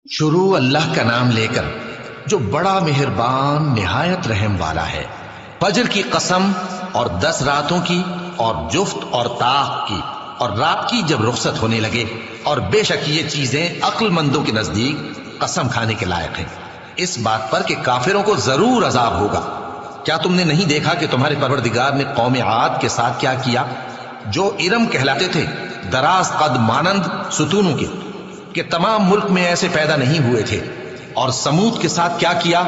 شروع اللہ کا نام لے کر جو بڑا مہربان نہایت رحم والا ہے۔ فجر کی قسم اور 10 راتوں کی اور جفت اور طاق کی اور رات کی جب رخصت ہونے لگے، اور بے شک یہ چیزیں عقل مندوں کے نزدیک قسم کھانے کے لائق ہیں، اس بات پر کہ کافروں کو ضرور عذاب ہوگا۔ کیا تم نے نہیں دیکھا کہ تمہارے پروردگار نے قوم عاد کے ساتھ کیا کیا، جو ارم کہلاتے تھے، دراز قد مانند ستونوں کے، کہ تمام ملک میں ایسے پیدا نہیں ہوئے تھے؟ اور سمود کے ساتھ کیا کیا،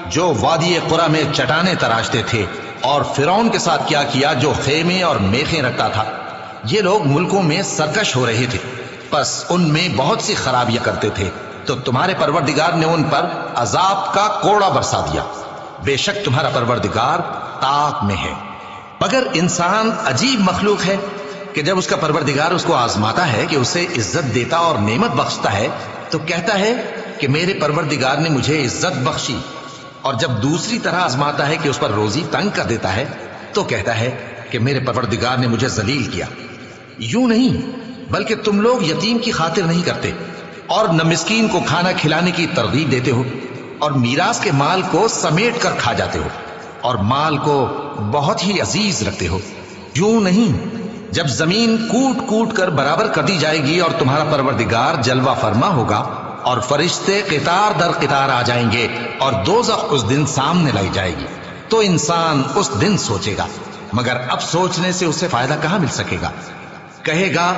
جو وادی قرا میں چٹانیں تراشتے تھے؟ اور فرعون کے ساتھ کیا کیا، جو خیمے اور میخیں رکھتا تھا؟ یہ لوگ ملکوں میں سرکش ہو رہے تھے، پس ان میں بہت سی خرابیاں کرتے تھے، تو تمہارے پروردگار نے ان پر عذاب کا کوڑا برسا دیا۔ بے شک تمہارا پروردگار طاق میں ہے۔ مگر انسان عجیب مخلوق ہے کہ جب اس کا پروردگار اس کو آزماتا ہے کہ اسے عزت دیتا اور نعمت بخشتا ہے تو کہتا ہے کہ میرے پروردگار نے مجھے عزت بخشی، اور جب دوسری طرح آزماتا ہے کہ اس پر روزی تنگ کر دیتا ہے تو کہتا ہے کہ میرے پروردگار نے مجھے ذلیل کیا۔ یوں نہیں، بلکہ تم لوگ یتیم کی خاطر نہیں کرتے، اور نہ مسکین کو کھانا کھلانے کی ترغیب دیتے ہو، اور میراث کے مال کو سمیٹ کر کھا جاتے ہو، اور مال کو بہت ہی عزیز رکھتے ہو۔ یوں نہیں، جب زمین کوٹ کوٹ کر برابر کر دی جائے گی اور تمہارا پروردگار جلوہ فرما ہوگا اور فرشتے قطار در قطار آ جائیں گے اور دوزخ اس دن سامنے لائی جائے گی، تو انسان اس دن سوچے گا، مگر اب سوچنے سے اسے فائدہ کہاں مل سکے گا؟ کہے گا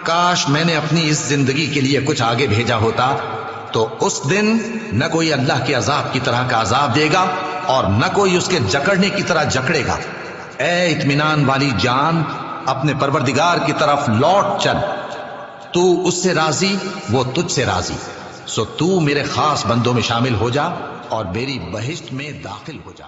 کاش میں نے اپنی اس زندگی کے لیے کچھ آگے بھیجا ہوتا، تو اس دن نہ کوئی اللہ کے عذاب کی طرح کا عذاب دے گا اور نہ کوئی اس کے جکڑنے کی طرح جکڑے گا۔ اے اطمینان والی جان، اپنے پروردگار کی طرف لوٹ چل، تو اس سے راضی، وہ تجھ سے راضی، سو تو میرے خاص بندوں میں شامل ہو جا اور میری بہشت میں داخل ہو جا۔